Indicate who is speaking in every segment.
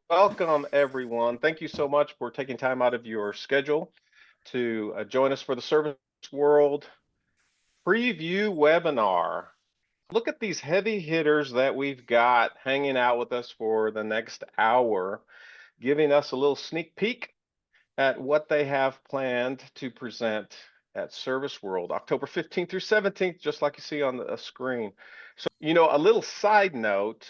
Speaker 1: Welcome, everyone. Thank you so much for taking time out of your schedule to join us for the Service World preview webinar. Look at these heavy hitters that we've got hanging out with us for the next hour, giving us a little sneak peek at what they have planned to present at Service World, October 15th through 17th, just like you see on the screen. So, a little side note,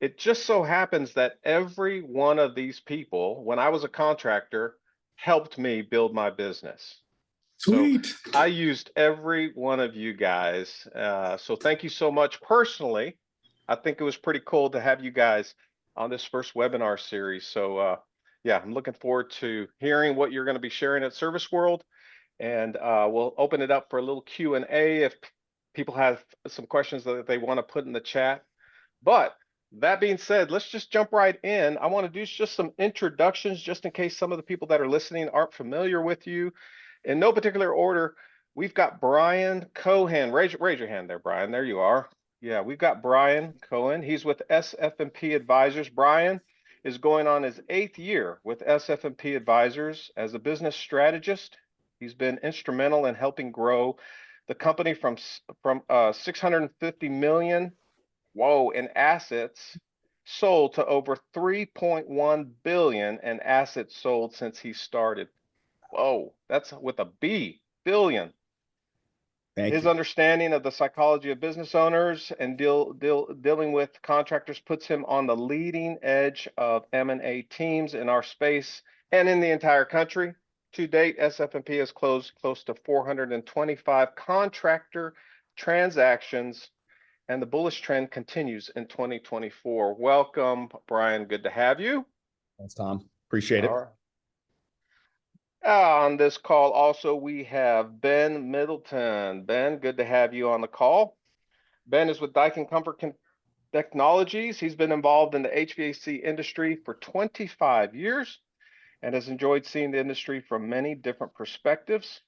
Speaker 1: it just so happens that every one of these people, when I was a contractor, helped me build my business.
Speaker 2: Sweet.
Speaker 1: So I used every one of you guys. So thank you so much personally. I think it was pretty cool to have you guys on this first webinar series. So yeah, I'm looking forward to hearing what you're going to be sharing at Service World. And we'll open it up for a little Q&A if people have some questions that they want to put in the chat. But that being said, let's just jump right in. I want to do just some introductions just in case some of the people that are listening aren't familiar with you. In no particular order, we've got Brian Cohen. Raise your hand there, Brian. There you are. Yeah, we've got Brian Cohen. He's with SF&P Advisors. Brian is going on his 8th year with SF&P Advisors as a business strategist. He's been instrumental in helping grow the company from 650 million in assets sold to over 3.1 billion in assets sold since he started. Whoa, that's with a B, billion. His understanding of the psychology of business owners and dealing with contractors puts him on the leading edge of M&A teams in our space and in the entire country. To date, SF&P has closed close to 425 contractor transactions, and the bullish trend continues in 2024. Welcome, Brian. Good to have you.
Speaker 2: Thanks, Tom. Appreciate it.
Speaker 1: All right. On this call also, we have Ben Middleton. Ben, good to have you on the call. Ben is with Daikin Comfort Technologies. He's been involved in the HVAC industry for 25 years and has enjoyed seeing the industry from many different perspectives.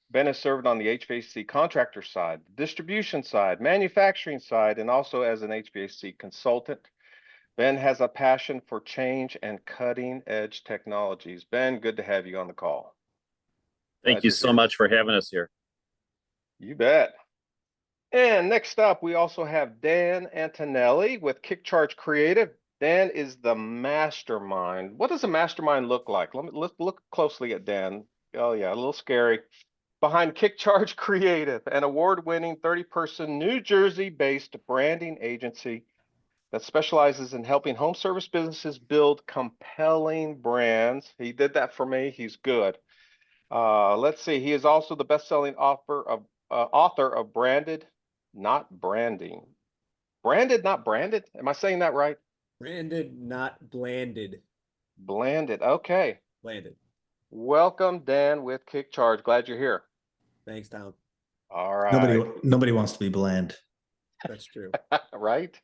Speaker 1: Ben has served on the HVAC contractor side, distribution side, manufacturing side, and also as an HVAC consultant. Ben has a passion for change and cutting edge technologies. Ben, good to have you on the call.
Speaker 3: Thank you so much for having us here.
Speaker 1: You bet. And next up, we also have Dan Antonelli with KickCharge Creative. Dan is the mastermind. What does a mastermind look like? Let's look closely at Dan. Oh yeah, a little scary. Behind KickCharge Creative, an award-winning 30-person New Jersey-based branding agency that specializes in helping home service businesses build compelling brands. He did that for me. He's good. Let's see. He is also the best-selling author of Branded, Not Branding. Branded, Not Branded? Am I saying that right?
Speaker 4: Branded, not blanded.
Speaker 1: Blanded. Okay.
Speaker 4: Blanded.
Speaker 1: Welcome, Dan, with KickCharge. Glad you're here.
Speaker 4: Thanks, Tom.
Speaker 1: All right.
Speaker 2: Nobody wants to be bland.
Speaker 4: That's true.
Speaker 1: Right?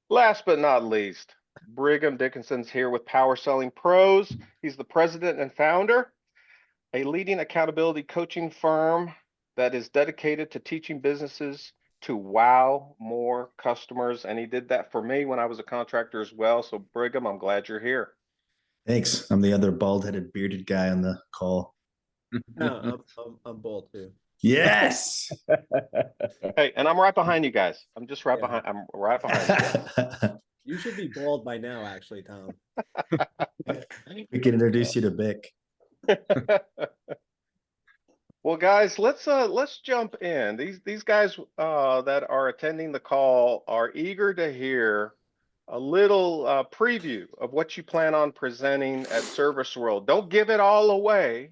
Speaker 1: Last but not least, Brigham Dickinson's here with Power Selling Pros. He's the president and founder, a leading accountability coaching firm that is dedicated to teaching businesses to wow more customers. And he did that for me when I was a contractor as well. So Brigham, I'm glad you're here.
Speaker 2: Thanks. I'm the other bald-headed, bearded guy on the call.
Speaker 4: No, I'm bald too.
Speaker 2: Yes.
Speaker 1: Hey, and I'm right behind you guys. I'm just right behind. I'm right behind you.
Speaker 4: You should be bald by now, actually, Tom.
Speaker 2: We can introduce you to Bick.
Speaker 1: Well, guys, let's jump in. These guys that are attending the call are eager to hear a little preview of what you plan on presenting at Service World. Don't give it all away,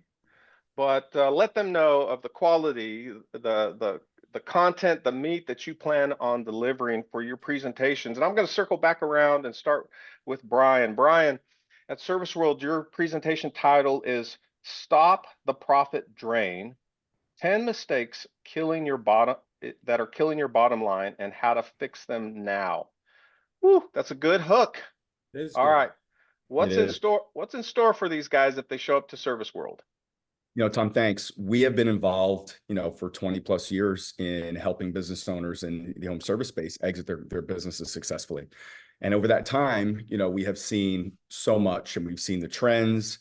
Speaker 1: but let them know of the quality, the content, the meat that you plan on delivering for your presentations. And I'm going to circle back around and start with Brian. Brian, at Service World, your presentation title is Stop the Profit Drain, 10 mistakes that are killing your bottom line and how to fix them now. Woo, that's a good hook. All right. What's in store? What's in store for these guys if they show up to Service World?
Speaker 5: Tom, thanks. We have been involved, for 20 plus years in helping business owners in the home service space exit their businesses successfully. And over that time, you know, we have seen so much, and we've seen the trends.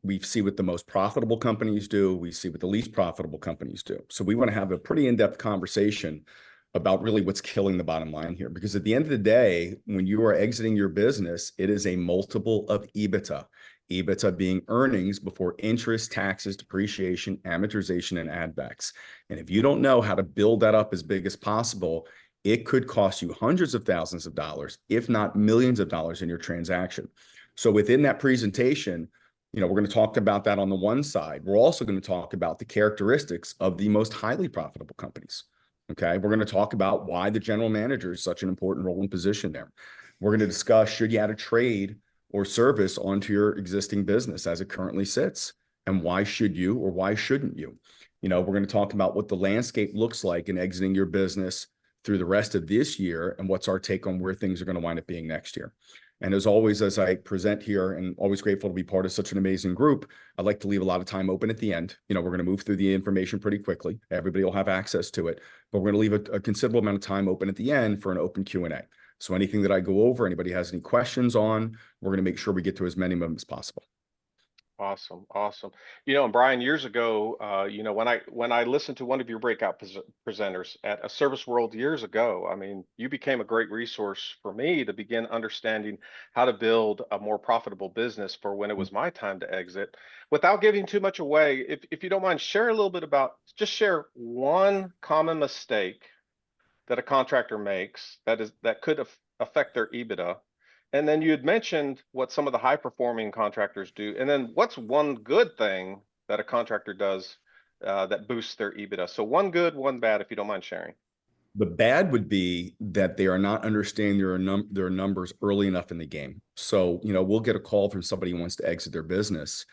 Speaker 5: We see what the most profitable companies do. We see what the least profitable companies do. So we want to have a pretty in-depth conversation about really what's killing the bottom line here. Because at the end of the day, when you are exiting your business, it is a multiple of EBITDA. EBITDA being earnings before interest, taxes, depreciation, amortization, and add backs. And if you don't know how to build that up as big as possible, it could cost you hundreds of thousands of dollars, if not millions of dollars in your transaction. So within that presentation, you know, we're going to talk about that on the one side. We're also going to talk about the characteristics of the most highly profitable companies. Okay. We're going to talk about why the general manager is such an important role and position there. We're going to discuss, should you add a trade or service onto your existing business as it currently sits? And why should you, or why shouldn't you? You know, we're going to talk about what the landscape looks like in exiting your business through the rest of this year, and what's our take on where things are going to wind up being next year. And as always, as I present here, and always grateful to be part of such an amazing group, I'd like to leave a lot of time open at the end. You know, we're going to move through the information pretty quickly. Everybody will have access to it, but we're going to leave a considerable amount of time open at the end for an open Q&A. So anything that I go over, anybody has any questions on, we're going to make sure we get to as many of them as possible.
Speaker 1: Awesome. Awesome. You know, and Brian, years ago, you know, when I listened to one of your breakout presenters at a Service World years ago, I mean, you became a great resource for me to begin understanding how to build a more profitable business for when it was my time to exit. Without giving too much away, if you don't mind, share a little bit about, just share one common mistake that a contractor makes that could affect their EBITDA. And then you had mentioned what some of the high performing contractors do. And then what's one good thing that a contractor does that boosts their EBITDA? So one good, one bad, if you don't mind sharing.
Speaker 5: The bad would be that they are not understanding their numbers early enough in the game. So, you know, we'll get a call from somebody who wants to exit their business.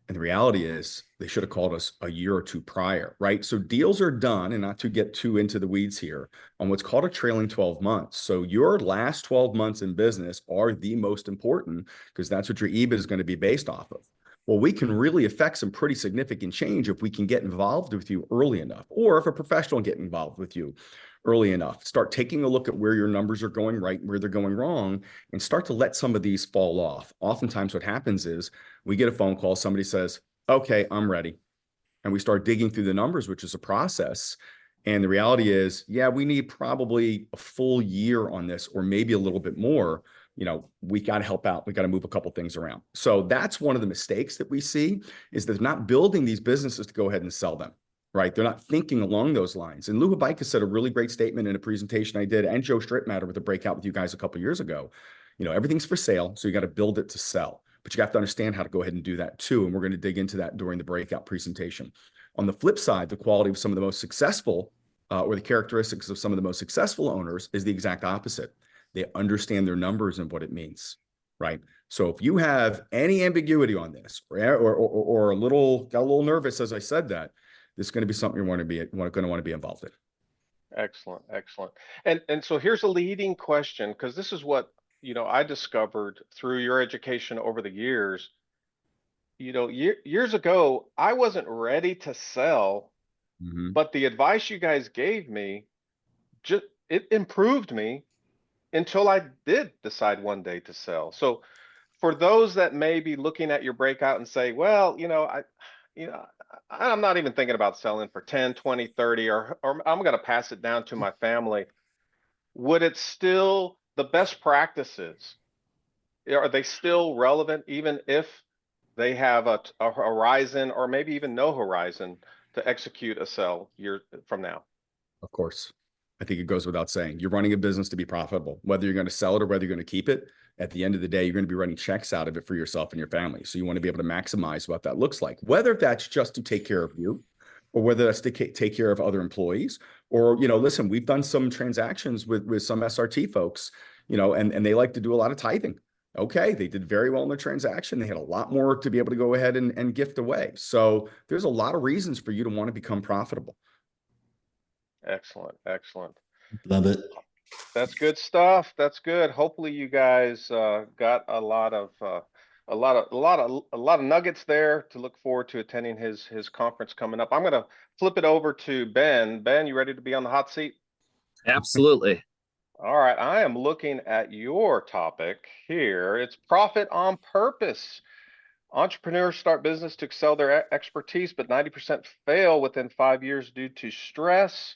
Speaker 5: And the reality is they should have called us a year or two prior, right? So deals are done, and not to get too into the weeds here, on what's called a trailing 12 months. So your last 12 months in business are the most important, because that's what your EBIT is going to be based off of. Well, we can really affect some pretty significant change if we can get involved with you early enough, or if a professional get involved with you early enough. Start taking a look at where your numbers are going right and where they're going wrong, and start to let some of these fall off. Oftentimes what happens is we get a phone call, somebody says, okay, I'm ready. And we start digging through the numbers, which is a process. And the reality is, yeah, we need probably a full year on this, or maybe a little bit more. You know, we got to help out. We got to move a couple things around. So that's one of the mistakes that we see, is they're not building these businesses to go ahead and sell them. Right? They're not thinking along those lines. And Lou Habika said a really great statement in a presentation I did, and Joe Strittmatter with a breakout with you guys a couple of years ago. You know, everything's for sale, so you got to build it to sell. But you have to understand how to go ahead and do that too. And we're going to dig into that during the breakout presentation. On the flip side, the quality of some of the most successful, or the characteristics of some of the most successful owners, is the exact opposite. They understand their numbers and what it means, right? So if you have any ambiguity on this, or got a little nervous as I said that, this is going to be something you're going to want to be involved in.
Speaker 1: Excellent, excellent. And so here's a leading question, because this is what, you know, I discovered through your education over the years. You know, years ago, I wasn't ready to sell, but the advice you guys gave me, it improved me until I did decide one day to sell. So for those that may be looking at your breakout and say, well, you know, I'm not even thinking about selling for 10, 20, 30, or I'm going to pass it down to my family. Would it still, the best practices, are they still relevant even if they have a horizon, or maybe even no horizon, to execute a sell year from now?
Speaker 5: Of course. I think it goes without saying, you're running a business to be profitable, whether you're going to sell it or whether you're going to keep it. At the end of the day, you're going to be running checks out of it for yourself and your family. So you want to be able to maximize what that looks like, whether that's just to take care of you, or whether that's to take care of other employees, or, you know, listen, we've done some transactions with some SRT folks, you know, and they like to do a lot of tithing. Okay, they did very well in the transaction. They had a lot more to be able to go ahead and gift away. So there's a lot of reasons for you to want to become profitable.
Speaker 1: Excellent, excellent.
Speaker 2: Love it.
Speaker 1: That's good stuff. That's good. Hopefully you guys got a lot of nuggets there to look forward to attending his conference coming up. I'm going to flip it over to Ben. Ben, you ready to be on the hot seat?
Speaker 3: Absolutely.
Speaker 1: All right, I am looking at your topic here. It's profit on purpose. Entrepreneurs start business to excel their expertise, but 90% fail within 5 years due to stress.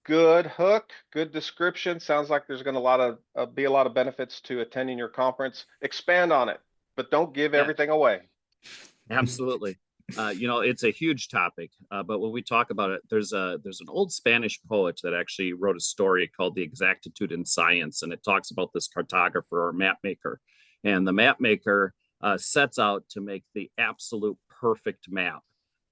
Speaker 1: Good hook, good description. Sounds like there's going to be a lot of benefits to attending your conference. Expand on it, but don't give
Speaker 3: Yeah.
Speaker 1: everything away.
Speaker 3: Absolutely. It's a huge topic, but when we talk about it, there's an old Spanish poet that actually wrote a story called The Exactitude in Science, and it talks about this cartographer or map maker. And the map maker sets out to make the absolute perfect map.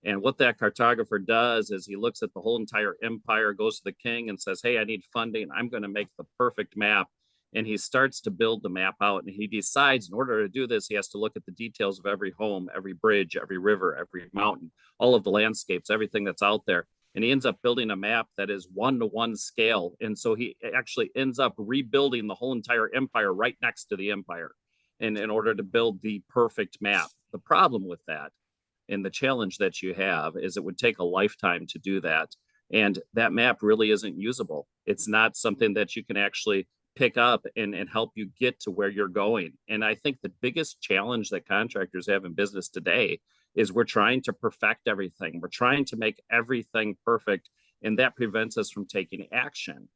Speaker 3: And what that cartographer does is he looks at the whole entire empire, goes to the king and says, hey, I need funding. I'm going to make the perfect map. And he starts to build the map out, and he decides in order to do this, he has to look at the details of every home, every bridge, every river, every mountain, all of the landscapes, everything that's out there. And he ends up building a map that is 1-to-1 scale. And so he actually ends up rebuilding the whole entire empire right next to the empire in order to build the perfect map. The problem with that and the challenge that you have is it would take a lifetime to do that. And that map really isn't usable. It's not something that you can actually pick up and help you get to where you're going. And I think the biggest challenge that contractors have in business today is we're trying to perfect everything. We're trying to make everything perfect, and that prevents us from taking action.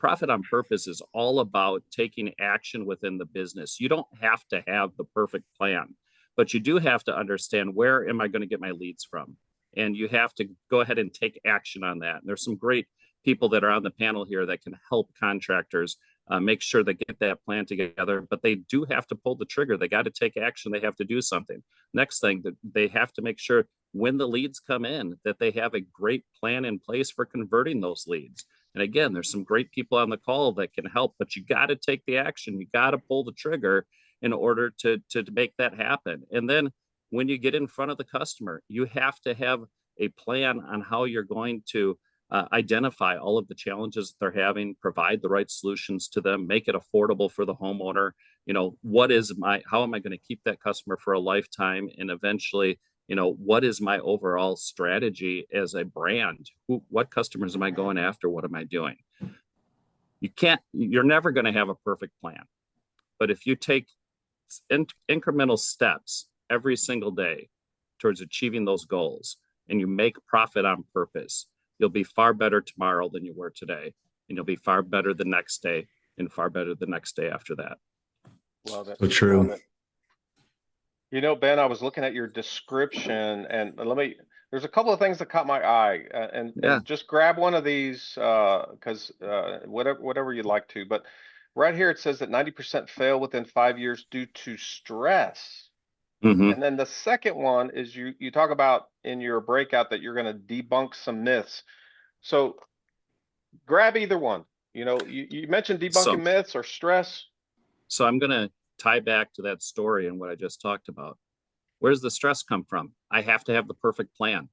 Speaker 3: Profit on purpose is all about taking action within the business. You don't have to have the perfect plan, but you do have to understand, where am I going to get my leads from? And you have to go ahead and take action on that. And there's some great people that are on the panel here that can help contractors make sure they get that plan together, but they do have to pull the trigger. They got to take action. They have to do something. Next thing, that they have to make sure when the leads come in that they have a great plan in place for converting those leads. And again, there's some great people on the call that can help, but you got to take the action. You got to pull the trigger in order to make that happen. And then when you get in front of the customer, you have to have a plan on how you're going to identify all of the challenges that they're having, provide the right solutions to them, make it affordable for the homeowner. How am I going to keep that customer for a lifetime? And eventually, what is my overall strategy as a brand? What customers am I going after? What am I doing? You're never going to have a perfect plan. But if you take incremental steps every single day towards achieving those goals, and you make profit on purpose, you'll be far better tomorrow than you were today. And you'll be far better the next day, and far better the next day after that.
Speaker 1: Love it.
Speaker 2: So true.
Speaker 1: Love it. Ben, I was looking at your description, and there's a couple of things that caught my eye, and just grab one of these, because whatever you'd like to, but right here, it says that 90% fail within 5 years due to stress.
Speaker 3: Mm-hmm.
Speaker 1: And then the second one is you talk about in your breakout that you're going to debunk some myths. So grab either one. You mentioned debunking myths or stress.
Speaker 3: So I'm going to tie back to that story and what I just talked about. Where's the stress come from? I have to have the perfect plan.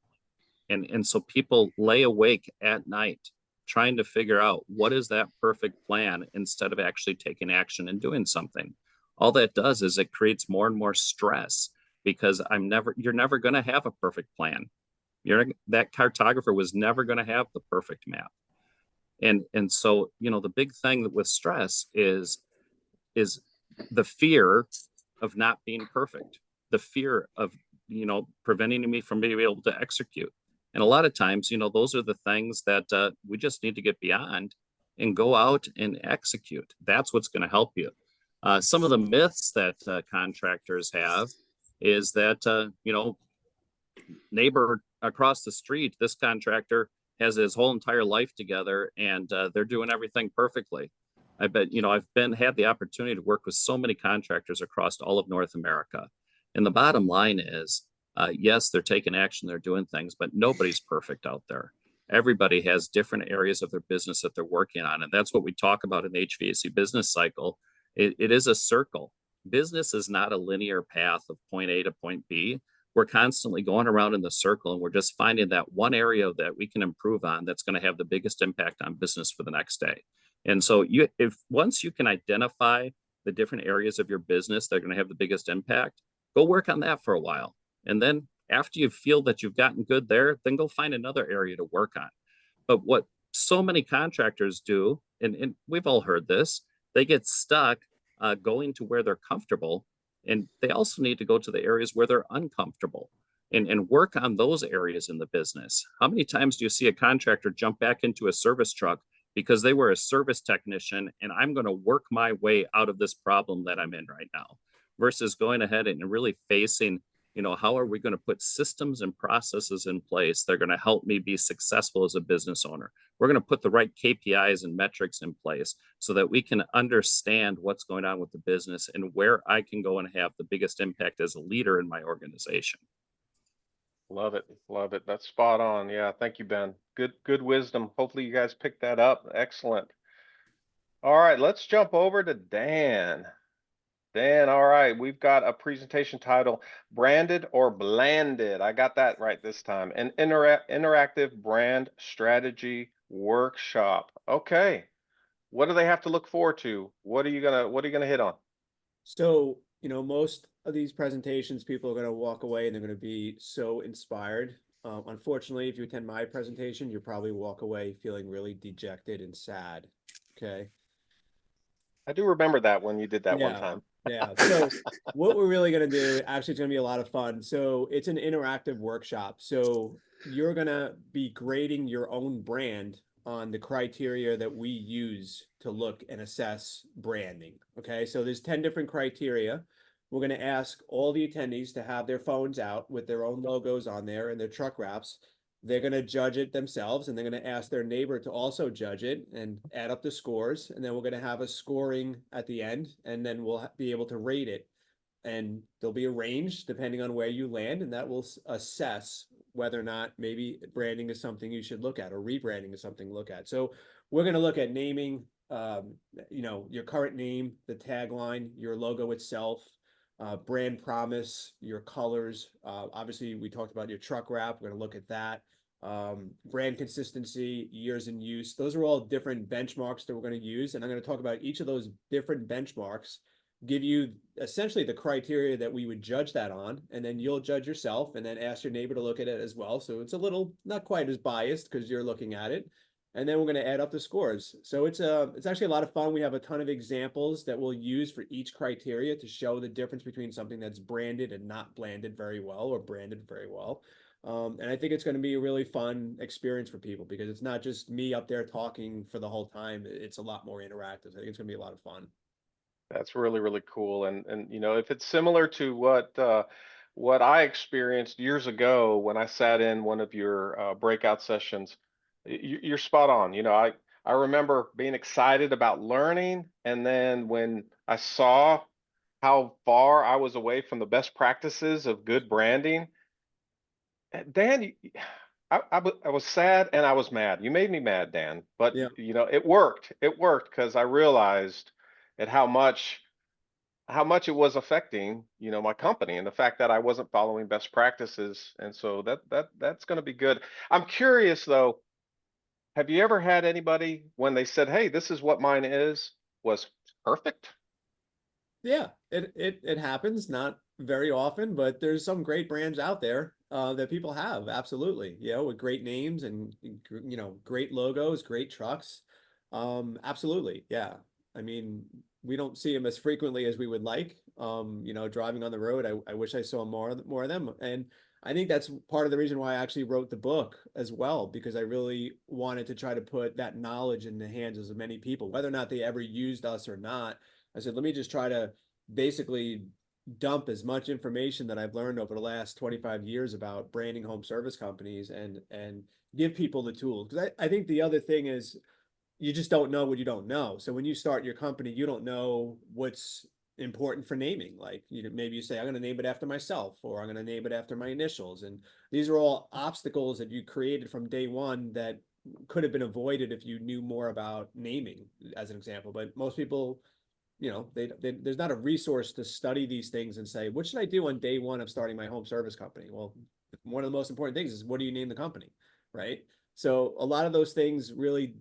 Speaker 3: And so people lay awake at night trying to figure out what is that perfect plan instead of actually taking action and doing something. All that does is it creates more and more stress, because you're never going to have a perfect plan. That cartographer was never going to have the perfect map. And so, the big thing with stress is the fear of not being perfect, the fear of, preventing me from being able to execute. And a lot of times, those are the things that we just need to get beyond and go out and execute. That's what's going to help you. Some of the myths that contractors have is that, neighbor across the street, this contractor has his whole entire life together, and they're doing everything perfectly. I bet, I've had the opportunity to work with so many contractors across all of North America. And the bottom line is, yes, they're taking action, they're doing things, but nobody's perfect out there. Everybody has different areas of their business that they're working on. And that's what we talk about in the HVAC business cycle. It is a circle. Business is not a linear path of point A to point B. We're constantly going around in the circle, and we're just finding that one area that we can improve on that's going to have the biggest impact on business for the next day. And so once you can identify the different areas of your business that are going to have the biggest impact, go work on that for a while. And then after you feel that you've gotten good there, then go find another area to work on. But what so many contractors do, and we've all heard this, they get stuck going to where they're comfortable, and they also need to go to the areas where they're uncomfortable and work on those areas in the business. How many times do you see a contractor jump back into a service truck because they were a service technician and I'm going to work my way out of this problem that I'm in right now, versus going ahead and really facing, how are we going to put systems and processes in place that are going to help me be successful as a business owner? We're going to put the right KPIs and metrics in place so that we can understand what's going on with the business and where I can go and have the biggest impact as a leader in my organization.
Speaker 1: Love it. Love it. That's spot on. Yeah. Thank you, Ben. Good wisdom. Hopefully you guys picked that up. Excellent. All right, let's jump over to Dan. Dan, all right, we've got a presentation title, Branded or Blanded. I got that right this time. An interactive brand strategy workshop. Okay. What do they have to look forward to? What are you gonna hit on?
Speaker 4: So, most of these presentations, people are going to walk away and they're going to be so inspired. Unfortunately, if you attend my presentation, you'll probably walk away feeling really dejected and sad. Okay.
Speaker 1: I do remember that when you did that one
Speaker 4: Yeah.
Speaker 1: time.
Speaker 4: Yeah. So what we're really going to do, actually, it's going to be a lot of fun. So it's an interactive workshop. So you're going to be grading your own brand on the criteria that we use to look and assess branding. Okay. So there's 10 different criteria. We're going to ask all the attendees to have their phones out with their own logos on there and their truck wraps. They're going to judge it themselves, and they're going to ask their neighbor to also judge it and add up the scores. And then we're going to have a scoring at the end, and then we'll be able to rate it. And there'll be a range depending on where you land, and that will assess whether or not maybe branding is something you should look at, or rebranding is something to look at. So we're going to look at naming, your current name, the tagline, your logo itself, brand promise, your colors. Obviously, we talked about your truck wrap. We're going to look at that. Brand consistency, years in use. Those are all different benchmarks that we're going to use. And I'm going to talk about each of those different benchmarks, give you essentially the criteria that we would judge that on, and then you'll judge yourself and then ask your neighbor to look at it as well. So it's a little, not quite as biased because you're looking at it. And then we're going to add up the scores. So it's actually a lot of fun. We have a ton of examples that we'll use for each criteria to show the difference between something that's branded and not branded very well, or branded very well. And I think it's going to be a really fun experience for people, because it's not just me up there talking for the whole time. It's a lot more interactive. I think it's going to be a lot of fun.
Speaker 1: That's really, really cool. And if it's similar to what I experienced years ago when I sat in one of your breakout sessions, you're spot on. I remember being excited about learning, and then when I saw how far I was away from the best practices of good branding, Dan, I was sad and I was mad. You made me mad, Dan, but
Speaker 4: Yeah.
Speaker 1: it worked. It worked because I realized at how much it was affecting, my company, and the fact that I wasn't following best practices. And so that's going to be good. I'm curious though, have you ever had anybody when they said, "Hey, this is what mine is," was perfect?
Speaker 4: Yeah, it happens, not very often, but there's some great brands out there that people have. Absolutely. With great names and great logos, great trucks. Absolutely. Yeah. I mean, we don't see them as frequently as we would like. Driving on the road, I wish I saw more of them. And I think that's part of the reason why I actually wrote the book as well, because I really wanted to try to put that knowledge in the hands of as many people, whether or not they ever used us or not. I said, let me just try to basically dump as much information that I've learned over the last 25 years about branding home service companies, and give people the tools. Because I think the other thing is, you just don't know what you don't know. So when you start your company, you don't know what's important for naming. Like, maybe you say, I'm going to name it after myself, or I'm going to name it after my initials. And these are all obstacles that you created from day one that could have been avoided if you knew more about naming, as an example. But most people, there's not a resource to study these things and say, what should I do on day one of starting my home service company? Well, one of the most important things is, what do you name the company, right? So a lot of those things really,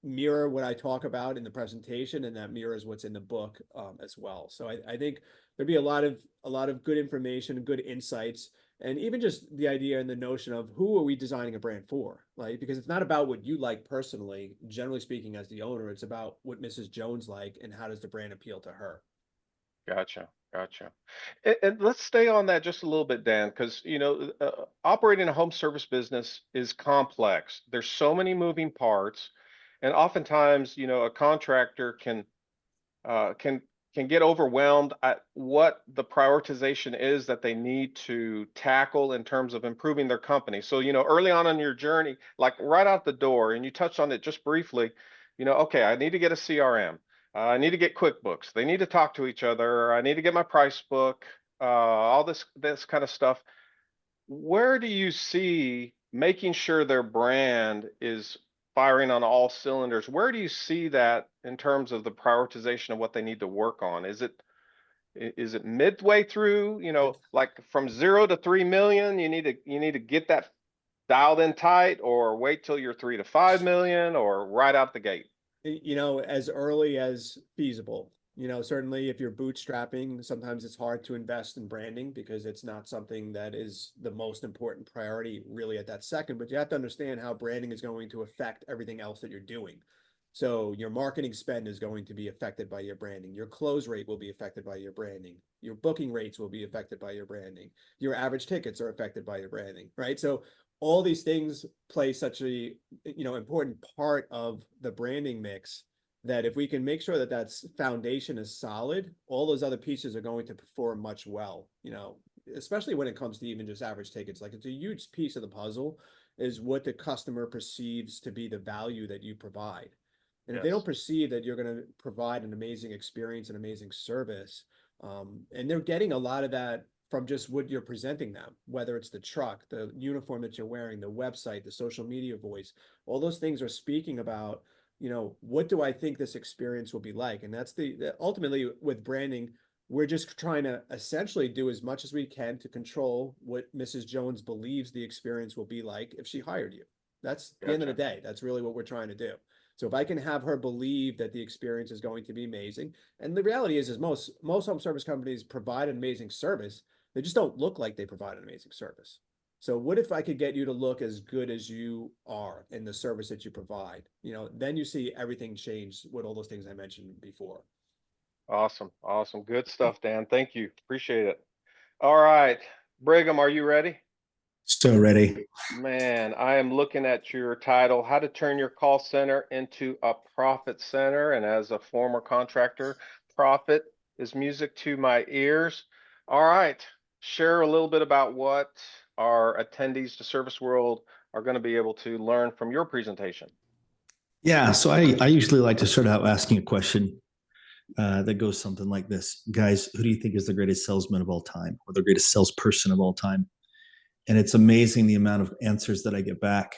Speaker 4: mirror what I talk about in the presentation, and that mirrors what's in the book as well. So I think there'd be a lot of good information and good insights. And even just the idea and the notion of who are we designing a brand for? Like, because it's not about what you like personally, generally speaking, as the owner, it's about what Mrs. Jones like and how does the brand appeal to her.
Speaker 1: Gotcha. Gotcha. And let's stay on that just a little bit, Dan, because operating a home service business is complex. There's so many moving parts, and oftentimes, a contractor uh, can can get overwhelmed at what the prioritization is that they need to tackle in terms of improving their company. So, early on in your journey, like right out the door, and you touched on it just briefly, okay, I need to get a CRM. I need to get QuickBooks. They need to talk to each other. I need to get my price book, all this kind of stuff. Where do you see making sure their brand is firing on all cylinders? Where do you see that in terms of the prioritization of what they need to work on? Is it midway through, like from 0 to 3 million, you need to get that dialed in tight, or wait till you're 3 to 5 million, or right out the gate?
Speaker 4: As early as feasible. Certainly if you're bootstrapping, sometimes it's hard to invest in branding because it's not something that is the most important priority really at that second, but you have to understand how branding is going to affect everything else that you're doing. So your marketing spend is going to be affected by your branding. Your close rate will be affected by your branding. Your booking rates will be affected by your branding. Your average tickets are affected by your branding, right? So all these things play such a important part of the branding mix that if we can make sure that that's foundation is solid, all those other pieces are going to perform much well, especially when it comes to even just average tickets. Like, it's a huge piece of the puzzle is what the customer perceives to be the value that you provide. And if they don't
Speaker 1: Yes.
Speaker 4: perceive that you're going to provide an amazing experience, an amazing service, and they're getting a lot of that from just what you're presenting them, whether it's the truck, the uniform that you're wearing, the website, the social media voice, all those things are speaking about, what do I think this experience will be like? And that's ultimately with branding, we're just trying to essentially do as much as we can to control what Mrs. Jones believes the experience will be like if she hired you. That's the end of the
Speaker 1: Gotcha.
Speaker 4: day. That's really what we're trying to do. So if I can have her believe that the experience is going to be amazing, and the reality is most home service companies provide an amazing service, they just don't look like they provide an amazing service. So what if I could get you to look as good as you are in the service that you provide? Then you see everything change with all those things I mentioned before.
Speaker 1: Awesome. Awesome. Good stuff, Dan. Thank you. Appreciate it. All right. Brigham, are you ready?
Speaker 2: So ready.
Speaker 1: Man, I am looking at your title, How to Turn Your Call Center into a Profit Center. And as a former contractor, profit is music to my ears. All right. Share a little bit about what our attendees to Service World are going to be able to learn from your presentation.
Speaker 2: Yeah. So I usually like to start out asking a question that goes something like this. Guys, who do you think is the greatest salesman of all time or the greatest salesperson of all time? And it's amazing the amount of answers that I get back.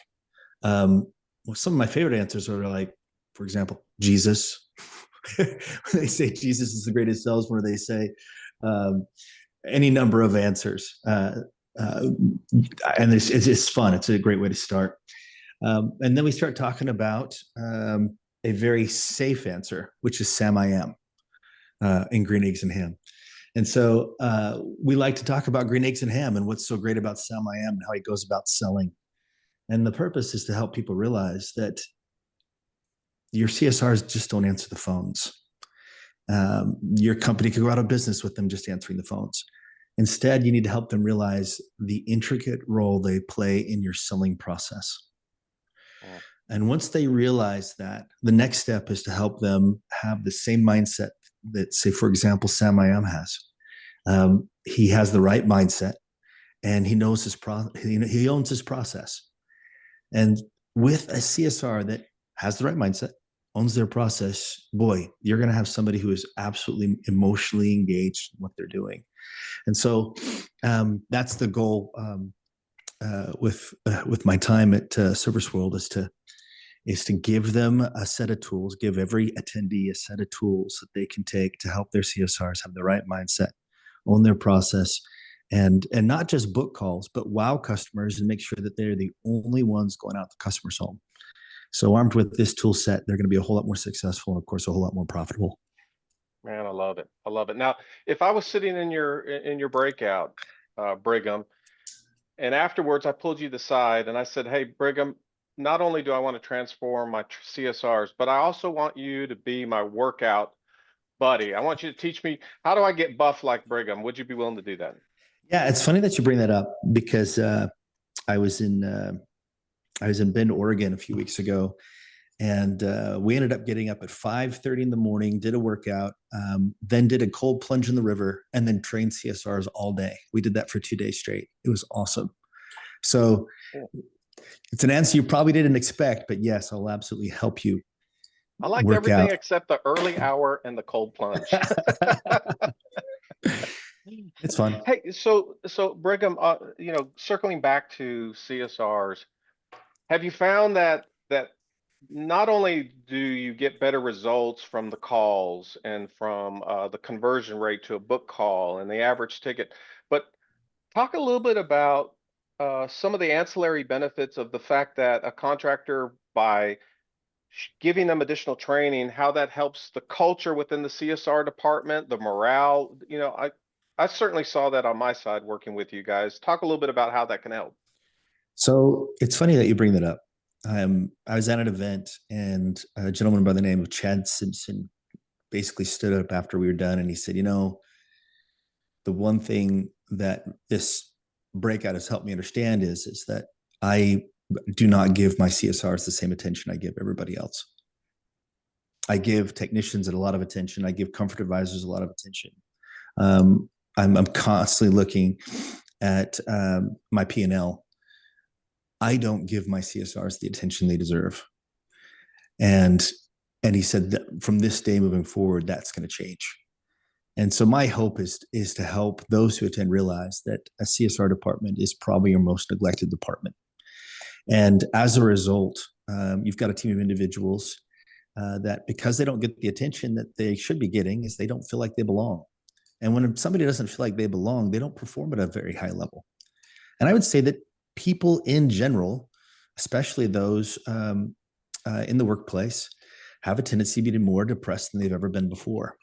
Speaker 2: Well, some of my favorite answers are like, for example, Jesus. When they say Jesus is the greatest salesman, or they say any number of answers. And it's just fun. It's a great way to start. And then we start talking about a very safe answer, which is Sam I Am in Green Eggs and Ham. And so we like to talk about Green Eggs and Ham and what's so great about Sam I Am and how he goes about selling. And the purpose is to help people realize that your CSRs just don't answer the phones. Your company could go out of business with them just answering the phones. Instead, you need to help them realize the intricate role they play in your selling process.
Speaker 1: Mm.
Speaker 2: And once they realize that, the next step is to help them have the same mindset that, say, for example, Sam I Am has. He has the right mindset, and he knows he owns his process. And with a CSR that has the right mindset, owns their process, boy, you're going to have somebody who is absolutely emotionally engaged in what they're doing. And so that's the goal with my time at Service World is to give them a set of tools, give every attendee a set of tools that they can take to help their CSRs have the right mindset, own their process, and not just book calls, but wow customers and make sure that they're the only ones going out to customers' home. So armed with this tool set, they're going to be a whole lot more successful and, of course, a whole lot more profitable.
Speaker 1: Man, I love it. I love it. Now, if I was sitting in your breakout, Brigham, And afterwards, I pulled you to the side and I said, "Hey, Brigham, not only do I want to transform my CSRs, but I also want you to be my workout buddy. I want you to teach me, how do I get buff like Brigham? Would you be willing to do that?"
Speaker 2: Yeah, it's funny that you bring that up because I was in Bend, Oregon a few weeks ago, and we ended up getting up at 5:30 in the morning, did a workout, then did a cold plunge in the river, and then trained CSRs all day. We did that for 2 days straight. It was awesome. So it's an answer you probably didn't expect, but yes, I'll absolutely help you.
Speaker 1: I liked
Speaker 2: work
Speaker 1: everything
Speaker 2: out.
Speaker 1: except the early hour and the cold plunge.
Speaker 2: It's fun.
Speaker 1: Hey, so Brigham, circling back to CSRs, have you found that not only do you get better results from the calls and from the conversion rate to a book call and the average ticket, but talk a little bit about some of the ancillary benefits of the fact that a contractor, by giving them additional training, how that helps the culture within the CSR department, the morale. I certainly saw that on my side working with you guys. Talk a little bit about how that can help.
Speaker 2: So it's funny that you bring that up. I was at an event, and a gentleman by the name of Chad Simpson basically stood up after we were done, and he said, the one thing that this breakout has helped me understand is that I do not give my CSRs the same attention I give everybody else. I give technicians a lot of attention. I give comfort advisors a lot of attention. I'm constantly looking at my P&L. I don't give my CSRs the attention they deserve. And he said that from this day moving forward, that's going to change. And so my hope is to help those who attend realize that a CSR department is probably your most neglected department. And as a result, you've got a team of individuals that, because they don't get the attention that they should be getting, is they don't feel like they belong. And when somebody doesn't feel like they belong, they don't perform at a very high level. And I would say that people in general, especially those in the workplace, have a tendency to be more depressed than they've ever been before.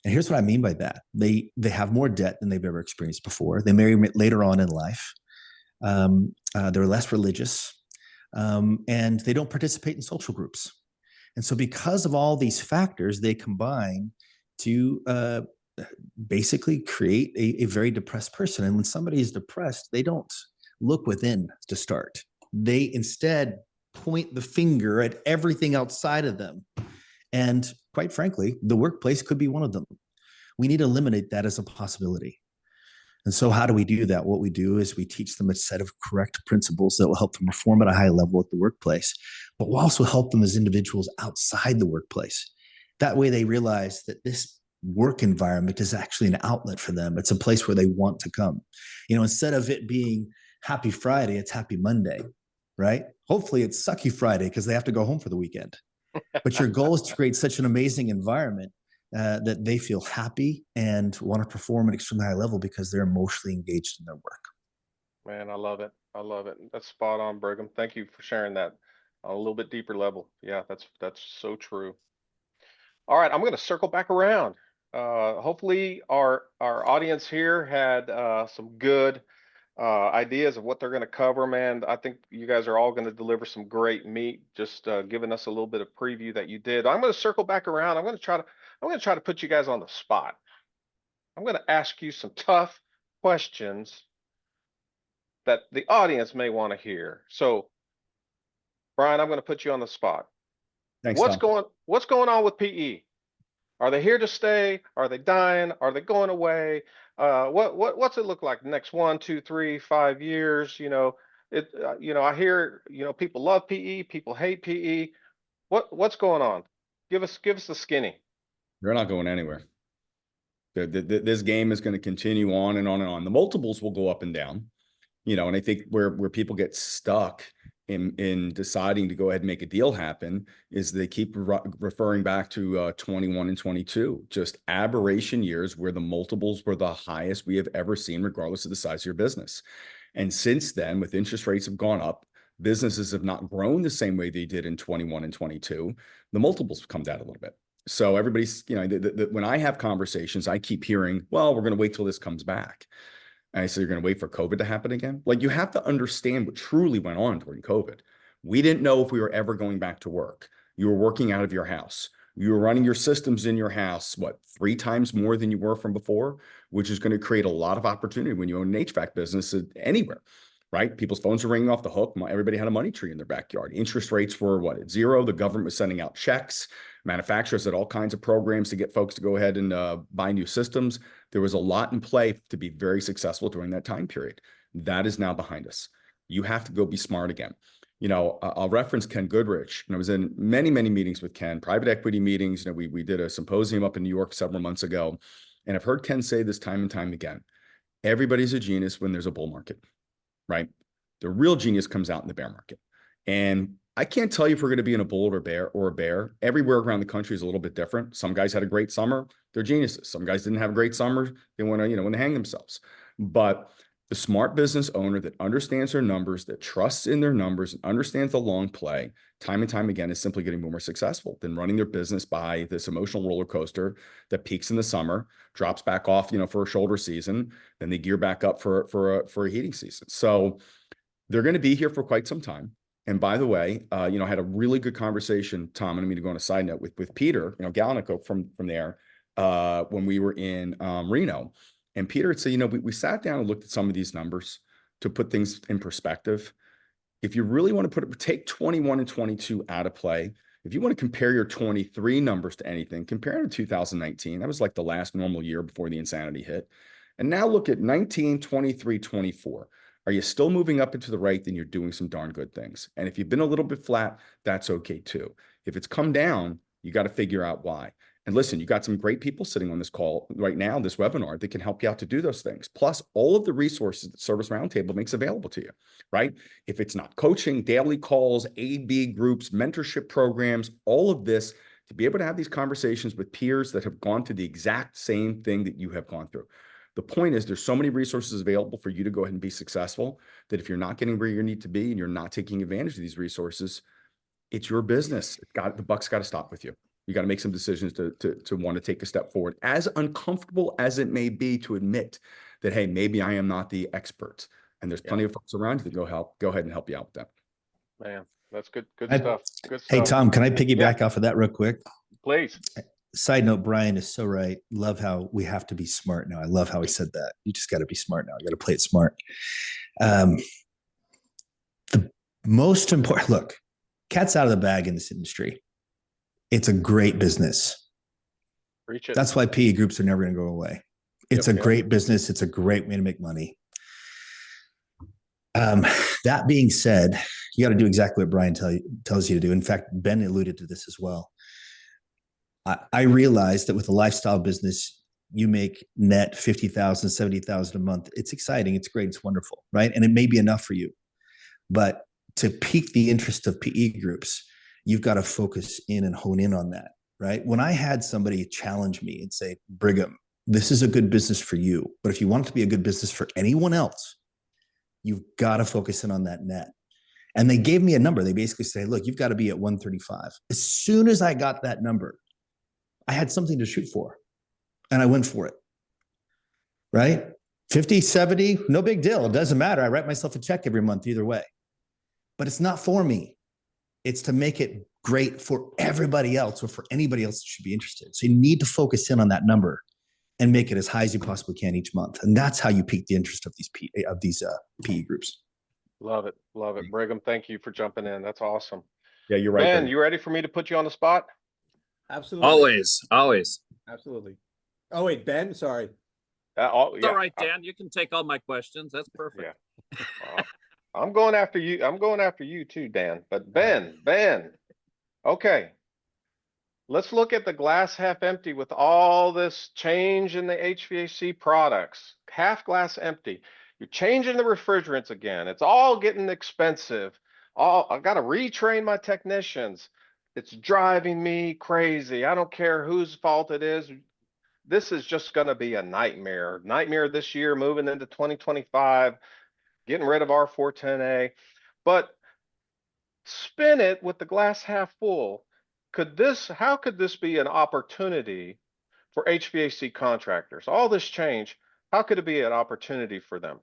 Speaker 2: And here's what I mean by that. They have more debt than they've ever experienced before. They marry later on in life. They're less religious, and they don't participate in social groups. And so because of all these factors, they combine to basically create a very depressed person. And when somebody is depressed, they don't look within to start. They instead point the finger at everything outside of them. And quite frankly, the workplace could be one of them. We need to eliminate that as a possibility. And so how do we do that? What we do is we teach them a set of correct principles that will help them perform at a high level at the workplace, but we'll also help them as individuals outside the workplace. That way they realize that this work environment is actually an outlet for them. It's a place where they want to come. Instead of it being Happy Friday, it's Happy Monday, right? Hopefully it's Sucky Friday because they have to go home for the weekend. But your goal is to create such an amazing environment that they feel happy and want to perform at an extremely high level because they're emotionally engaged in their work.
Speaker 1: Man, I love it. I love it. That's spot on, Brigham. Thank you for sharing that on a little bit deeper level. Yeah, that's so true. All right, I'm going to circle back around. Hopefully our audience here had some good ideas of what they're going to cover, man. I think you guys are all going to deliver some great meat, just giving us a little bit of preview that you did. I'm going to circle back around. I'm going to try to put you guys on the spot. I'm going to ask you some tough questions that the audience may want to hear. So, Brian, I'm going to put you on the spot.
Speaker 5: Thanks,
Speaker 1: What's
Speaker 5: Tom.
Speaker 1: going on with PE? Are they here to stay? Are they dying? Are they going away? What's it look like next 1, 2, 3, 5 years? I hear, people love PE, people hate PE. What's going on? Give us the skinny.
Speaker 5: They're not going anywhere. This game is going to continue on and on and on. The multiples will go up and down, and I think where people get stuck in deciding to go ahead and make a deal happen is they keep referring back to 21 and 22, just aberration years where the multiples were the highest we have ever seen, regardless of the size of your business. And since then, with interest rates have gone up, businesses have not grown the same way they did in 21 and 22. The multiples have come down a little bit. So everybody's, when I have conversations, I keep hearing, well, we're going to wait till this comes back. And I said, you're going to wait for COVID to happen again? Like, you have to understand what truly went on during COVID. We didn't know if we were ever going back to work. You were working out of your house. You were running your systems in your house, what, 3 times more than you were from before, which is going to create a lot of opportunity when you own an HVAC business anywhere, right? People's phones are ringing off the hook. Everybody had a money tree in their backyard. Interest rates were what, at 0. The government was sending out checks. Manufacturers had all kinds of programs to get folks to go ahead and buy new systems. There was a lot in play to be very successful during that time period. That is now behind us. You have to go be smart again. You know, I'll reference Ken Goodrich. And I was in many, many meetings with Ken, private equity meetings. You know, we did a symposium up in New York several months ago. And I've heard Ken say this time and time again. Everybody's a genius when there's a bull market, right? The real genius comes out in the bear market. And I can't tell you if we're going to be in a bull or a bear. Everywhere around the country is a little bit different. Some guys had a great summer. They're geniuses. Some guys didn't have a great summer. They want to, you know, want to hang themselves. But the smart business owner that understands their numbers, that trusts in their numbers and understands the long play, time and time again, is simply getting more successful than running their business by this emotional roller coaster that peaks in the summer, drops back off, you know, for a shoulder season, then they gear back up for a heating season. So they're going to be here for quite some time. And by the way, you know, I had a really good conversation, Tom, and I mean to go on a side note with Peter, you know, Galenico from there, when we were in Reno. And Peter would say, you know, we sat down and looked at some of these numbers to put things in perspective. If you really want to take 21 and 22 out of play, if you want to compare your 23 numbers to anything, compare them to 2019. That was like the last normal year before the insanity hit. And now look at 19, 23, 24. Are you still moving up and to the right? Then you're doing some darn good things. And if you've been a little bit flat, that's okay too. If it's come down, you got to figure out why. And listen, you got some great people sitting on this call right now, this webinar, that can help you out to do those things. Plus all of the resources that Service Roundtable makes available to you, right? If it's not coaching, daily calls, A/B groups, mentorship programs, all of this, to be able to have these conversations with peers that have gone through the exact same thing that you have gone through. The point is, there's so many resources available for you to go ahead and be successful that if you're not getting where you need to be and you're not taking advantage of these resources, it's your business. The buck's got to stop with you. You got to make some decisions to want to take a step forward, as uncomfortable as it may be to admit that, hey, maybe I am not the expert. And there's plenty of folks around you to go ahead and help you out with that.
Speaker 1: Man, that's good stuff. Good stuff.
Speaker 2: Hey, Tom, can I piggyback off of that real quick?
Speaker 1: Please.
Speaker 2: Side note, Brian is so right. Love how we have to be smart now. I love how he said that. You just got to be smart now. You got to play it smart. The most important, look, cat's out of the bag in this industry. It's a great business.
Speaker 1: Reach it.
Speaker 2: That's why PE groups are never going to go away. It's a great business. It's a great way to make money. That being said, you got to do exactly what Brian tells you to do. In fact, Ben alluded to this as well. I realized that with a lifestyle business, you make net 50,000, 70,000 a month. It's exciting. It's great. It's wonderful. Right. And it may be enough for you, but to pique the interest of PE groups, you've got to focus in and hone in on that. Right. When I had somebody challenge me and say, Brigham, this is a good business for you, but if you want it to be a good business for anyone else, you've got to focus in on that net. And they gave me a number. They basically say, look, you've got to be at 135. As soon as I got that number, I had something to shoot for and I went for it, right? 50, 70, no big deal. It doesn't matter. I write myself a check every month either way, but it's not for me. It's to make it great for everybody else or for anybody else that should be interested. So you need to focus in on that number and make it as high as you possibly can each month. And that's how you pique the interest of these PE groups.
Speaker 1: Love it. Love it. Brigham, thank you for jumping in. That's awesome.
Speaker 5: Yeah, you're right.
Speaker 1: Ben, you ready for me to put you on the spot?
Speaker 4: Absolutely.
Speaker 3: Always.
Speaker 4: Absolutely. Oh, wait, Ben, sorry.
Speaker 3: All right, Dan, you can take all my questions. That's perfect.
Speaker 1: Yeah. I'm going after you. I'm going after you too, Dan. But Ben, okay. Let's look at the glass half empty with all this change in the HVAC products. Half glass empty. You're changing the refrigerants again. It's all getting expensive. I've got to retrain my technicians. It's driving me crazy. I don't care whose fault it is. This is just going to be a nightmare. Nightmare this year, moving into 2025, getting rid of R410A. But spin it with the glass half full. How could this be an opportunity for HVAC contractors? All this change. How could it be an opportunity for them?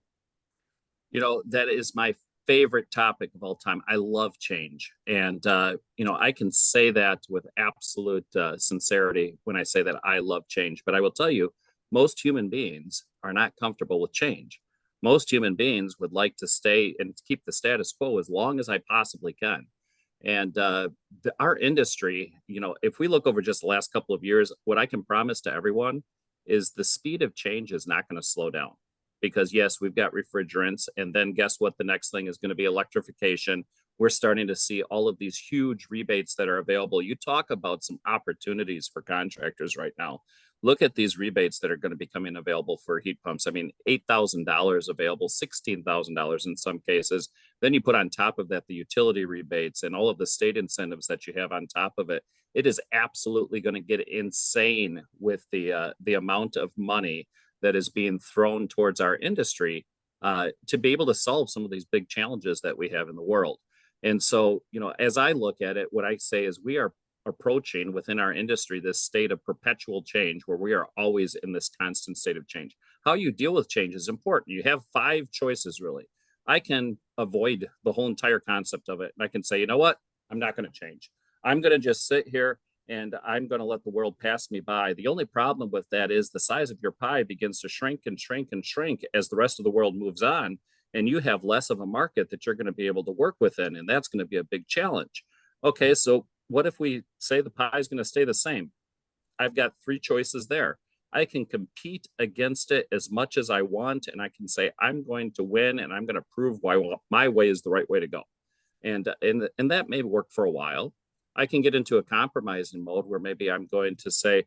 Speaker 3: You know, that is my favorite topic of all time. I love change. And, you know, I can say that with absolute sincerity when I say that I love change. But I will tell you, most human beings are not comfortable with change. Most human beings would like to stay and keep the status quo as long as I possibly can. And our industry, you know, if we look over just the last couple of years, what I can promise to everyone is the speed of change is not going to slow down. Because yes, we've got refrigerants, and then guess what? The next thing is going to be electrification. We're starting to see all of these huge rebates that are available. You talk about some opportunities for contractors right now. Look at these rebates that are going to be coming available for heat pumps. I mean, $8,000 available, $16,000 in some cases. Then you put on top of that the utility rebates and all of the state incentives that you have on top of it. It is absolutely going to get insane with the amount of money that is being thrown towards our industry to be able to solve some of these big challenges that we have in the world. And so, you know, as I look at it, what I say is we are approaching within our industry this state of perpetual change where we are always in this constant state of change. How you deal with change is important. You have 5 choices, really. I can avoid the whole entire concept of it. And I can say, you know what? I'm not going to change. I'm going to just sit here and I'm going to let the world pass me by. The only problem with that is the size of your pie begins to shrink and shrink and shrink as the rest of the world moves on, and you have less of a market that you're going to be able to work within, and that's going to be a big challenge. Okay, so what if we say the pie is going to stay the same? I've got 3 choices there. I can compete against it as much as I want, and I can say I'm going to win, and I'm going to prove why my way is the right way to go. And that may work for a while. I can get into a compromising mode where maybe I'm going to say,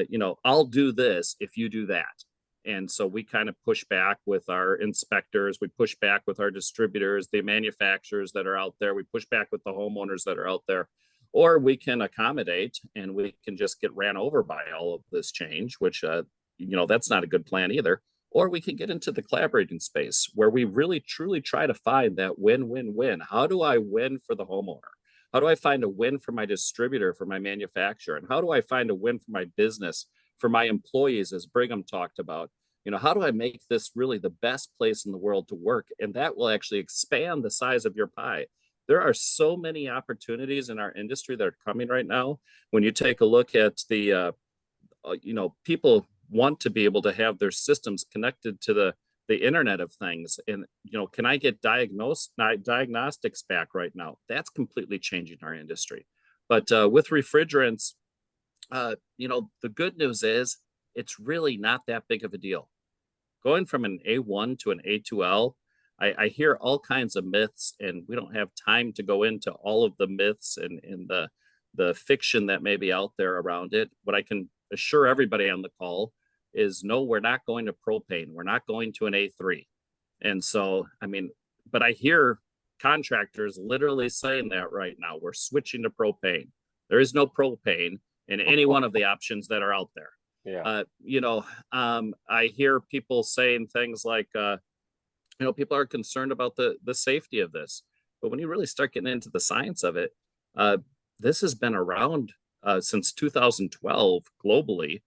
Speaker 3: you know, I'll do this if you do that. And so we kind of push back with our inspectors, we push back with our distributors, the manufacturers that are out there, we push back with the homeowners that are out there, or we can accommodate and we can just get ran over by all of this change, which, you know, that's not a good plan either. Or we can get into the collaborating space where we really truly try to find that win-win-win. How do I win for the homeowner? How do I find a win for my distributor, for my manufacturer? And how do I find a win for my business, for my employees, as Brigham talked about? You know, how do I make this really the best place in the world to work? And that will actually expand the size of your pie. There are so many opportunities in our industry that are coming right now. When you take a look at the, you know, people want to be able to have their systems connected to the Internet of Things. And, you know, can I get diagnostics back right now? That's completely changing our industry. But with refrigerants, you know, the good news is it's really not that big of a deal. Going from an A1 to an A2L, I hear all kinds of myths, and we don't have time to go into all of the myths and the fiction that may be out there around it. What I can assure everybody on the call is no, we're not going to propane. We're not going to an A3. And so, I mean, but I hear contractors literally saying that right now. We're switching to propane. There is no propane in any one of the options that are out there.
Speaker 1: Yeah.
Speaker 3: You know, I hear people saying things like, you know, people are concerned about the safety of this. But when you really start getting into the science of it, this has been around since 2012 globally.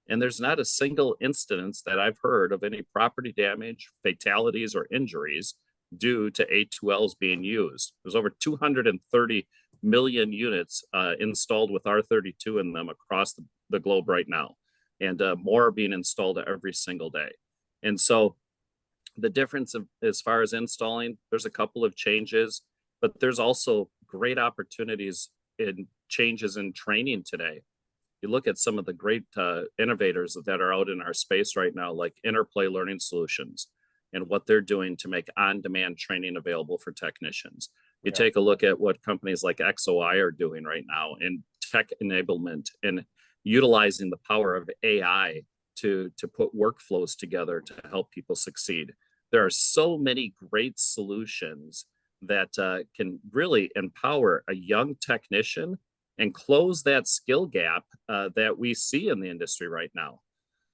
Speaker 3: And there's not a single instance that I've heard of any property damage, fatalities, or injuries due to A2Ls being used. There's over 230 million units installed with R32 in them across the globe right now. And more are being installed every single day. And so the difference as far as installing, there's a couple of changes, but there's also great opportunities in changes in training today. You look at some of the great innovators that are out in our space right now, like Interplay Learning Solutions, and what they're doing to make on-demand training available for technicians. You take a look at what companies like XOI are doing right now in tech enablement and utilizing the power of AI to put workflows together to help people succeed. There are so many great solutions that can really empower a young technician and close that skill gap that we see in the industry right now.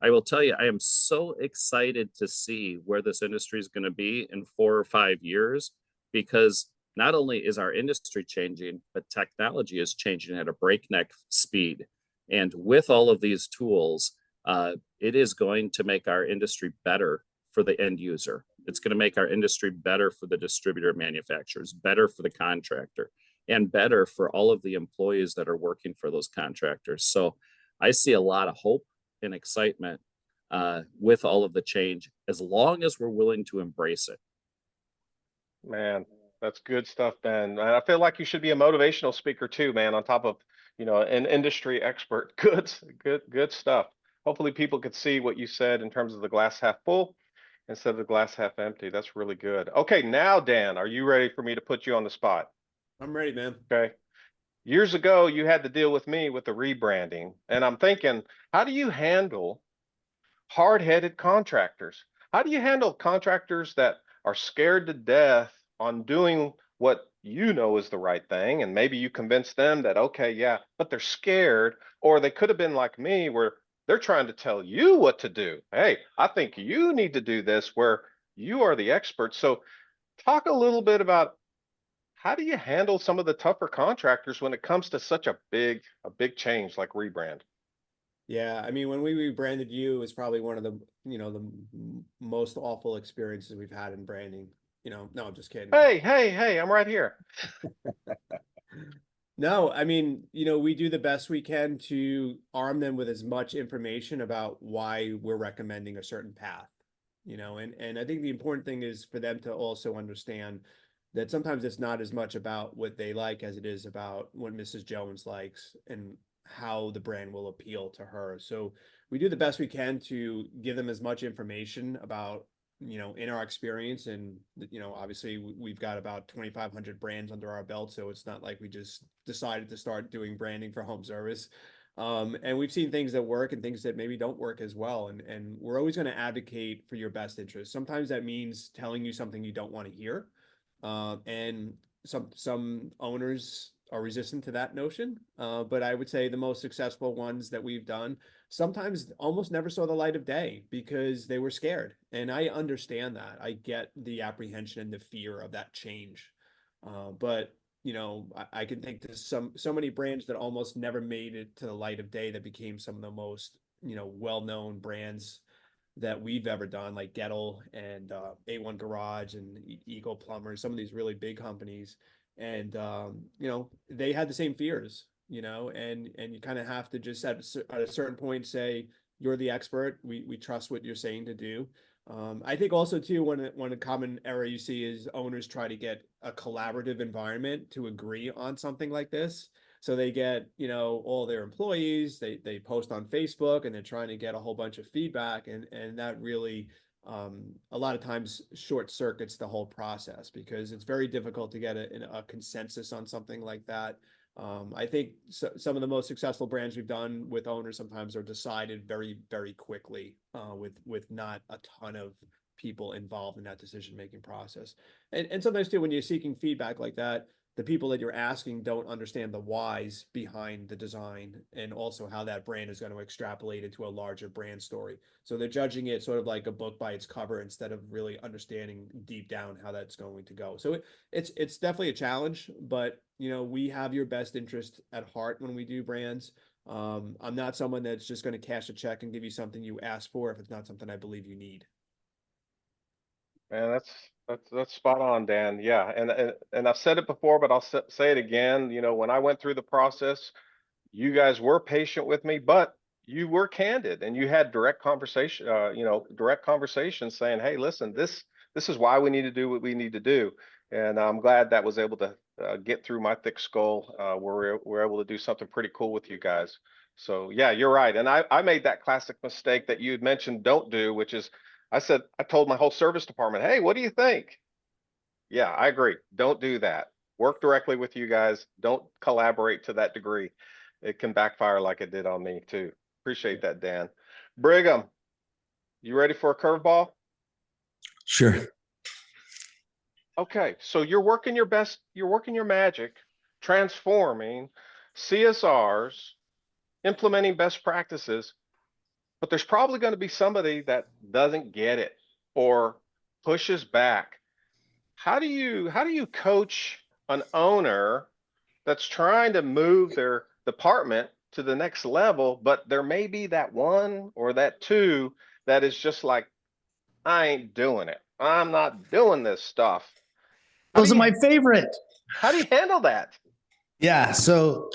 Speaker 3: I will tell you, I am so excited to see where this industry is going to be in 4 or 5 years, because not only is our industry changing, but technology is changing at a breakneck speed. And with all of these tools, It is going to make our industry better for the end user. It's going to make our industry better for the distributor manufacturers, better for the contractor, and better for all of the employees that are working for those contractors. So I see a lot of hope and excitement with all of the change, as long as we're willing to embrace it.
Speaker 1: Man, that's good stuff, Ben. And I feel like you should be a motivational speaker too, man, on top of, an industry expert. Good stuff. Hopefully people could see what you said in terms of the glass half full instead of the glass half empty. That's really good. Okay, now, Dan, are you ready for me to put you on the spot?
Speaker 4: I'm ready, man.
Speaker 1: Okay. Years ago, you had to deal with me with the rebranding, and I'm thinking, how do you handle hard-headed contractors? How do you handle contractors that are scared to death on doing what you know is the right thing? And maybe you convince them that, okay, yeah, but they're scared, or they could have been like me where they're trying to tell you what to do. Hey, I think you need to do this where you are the expert. So talk a little bit about how do you handle some of the tougher contractors when it comes to such a big change like rebrand?
Speaker 4: Yeah, I mean, when we rebranded you, it was probably one of the, most awful experiences we've had in branding. No, I'm just kidding.
Speaker 1: Hey, I'm right here.
Speaker 4: No, I mean, we do the best we can to arm them with as much information about why we're recommending a certain path, and I think the important thing is for them to also understand that sometimes it's not as much about what they like as it is about what Mrs. Jones likes and how the brand will appeal to her. So we do the best we can to give them as much information about, in our experience. And, obviously we've got about 2,500 brands under our belt. So it's not like we just decided to start doing branding for home service. And we've seen things that work and things that maybe don't work as well. And we're always going to advocate for your best interest. Sometimes that means telling you something you don't want to hear. And some owners are resistant to that notion. But I would say the most successful ones that we've done sometimes almost never saw the light of day because they were scared. And I understand that. I get the apprehension and the fear of that change. But I can think to so many brands that almost never made it to the light of day that became some of the most, well-known brands that we've ever done, like Gettle and A1 Garage and Eagle Plumbers, some of these really big companies. And they had the same fears, and you kind of have to just at a certain point say, you're the expert. We trust what you're saying to do. I think also too, one a common error you see is owners try to get a collaborative environment to agree on something like this. So they get, all their employees, they post on Facebook and they're trying to get a whole bunch of feedback. And that really, a lot of times short circuits the whole process because it's very difficult to get a consensus on something like that. I think some of the most successful brands we've done with owners sometimes are decided very, very quickly with not a ton of people involved in that decision-making process. And sometimes too, when you're seeking feedback like that, the people that you're asking don't understand the whys behind the design and also how that brand is going to extrapolate into a larger brand story. So they're judging it sort of like a book by its cover instead of really understanding deep down how that's going to go. So it's definitely a challenge, but we have your best interest at heart when we do brands. I'm not someone that's just going to cash a check and give you something you ask for if it's not something I believe you need.
Speaker 1: Man, that's spot on, Dan. Yeah, and I've said it before, but I'll say it again. When I went through the process, you guys were patient with me, but you were candid and you had direct conversation. Direct conversation saying, "Hey, listen, this is why we need to do what we need to do." And I'm glad that was able to get through my thick skull. We're able to do something pretty cool with you guys. So yeah, you're right. And I made that classic mistake that you had mentioned don't do, which is I told my whole service department, hey, what do you think? Yeah, I agree. Don't do that. Work directly with you guys. Don't collaborate to that degree. It can backfire like it did on me too. Appreciate that, Dan. Brigham, you ready for a curveball?
Speaker 2: Sure.
Speaker 1: Okay, so you're working your magic, transforming CSRs, implementing best practices, but there's probably going to be somebody that doesn't get it or pushes back. How do you coach an owner that's trying to move their department to the next level, but there may be that one or that two that is just like, I ain't doing it. I'm not doing this stuff.
Speaker 2: Those are my favorite.
Speaker 1: How do you handle that?
Speaker 2: Yeah. So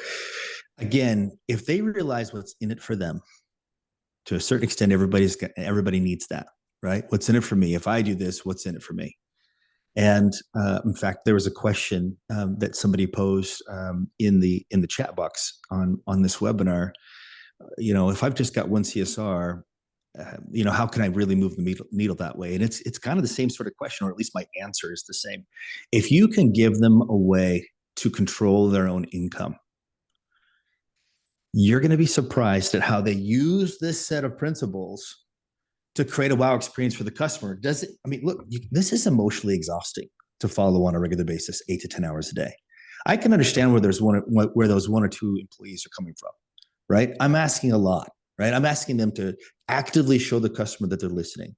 Speaker 2: again, if they realize what's in it for them, to a certain extent, everybody needs that, right? What's in it for me? If I do this, what's in it for me? And in fact, there was a question that somebody posed in the chat box on this webinar. If I've just got one CSR, how can I really move the needle that way? And it's kind of the same sort of question, or at least my answer is the same. If you can give them a way to control their own income, you're going to be surprised at how they use this set of principles to create a wow experience for the customer. Look, this is emotionally exhausting to follow on a regular basis, 8 to 10 hours a day. I can understand where those one or two employees are coming from, right? I'm asking a lot, right? I'm asking them to actively show the customer that they're listening,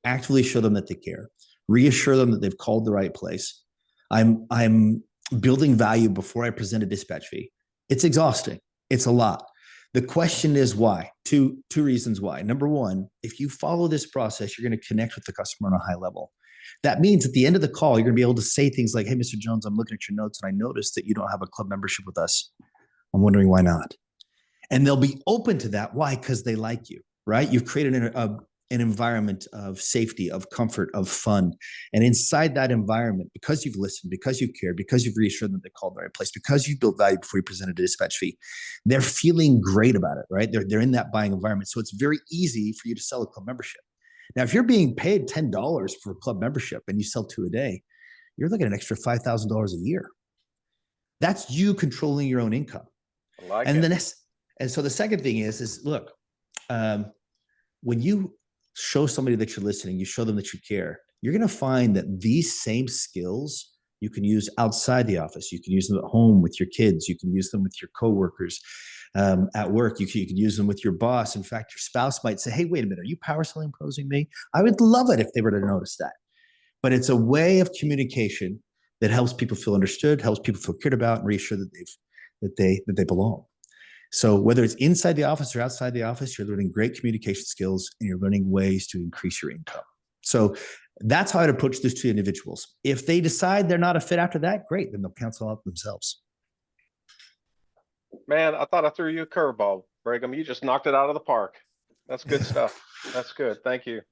Speaker 2: actively show them that they care, reassure them that they've called the right place. I'm building value before I present a dispatch fee. It's exhausting. It's a lot. The question is why? Two reasons why. Number one, if you follow this process, you're going to connect with the customer on a high level. That means at the end of the call, you're going to be able to say things like, hey, Mr. Jones, I'm looking at your notes and I noticed that you don't have a club membership with us. I'm wondering why not. And they'll be open to that. Why? Because they like you, right? You've created an environment of safety, of comfort, of fun. And inside that environment, because you've listened, because you've cared, because you've reassured them they called the right place, because you've built value before you presented a dispatch fee, they're feeling great about it, right? They're in that buying environment. So it's very easy for you to sell a club membership. Now, if you're being paid $10 for a club membership and you sell 2 a day, you're looking at an extra $5,000 a year. That's you controlling your own income.
Speaker 1: I like
Speaker 2: and
Speaker 1: it.
Speaker 2: And so the second thing is look, when you show somebody that you're listening, you show them that you care, you're going to find that these same skills you can use outside the office. You can use them at home with your kids. You can use them with your coworkers at work. You can use them with your boss. In fact, your spouse might say, hey, wait a minute, are you power selling posing me? I would love it if they were to notice that. But it's a way of communication that helps people feel understood, helps people feel cared about, and reassure that they belong. So whether it's inside the office or outside the office, you're learning great communication skills and you're learning ways to increase your income. So that's how I'd approach those two individuals. If they decide they're not a fit after that, great, then they'll cancel out themselves.
Speaker 1: Man, I thought I threw you a curveball, Brigham. You just knocked it out of the park. That's good stuff. That's good. Thank you.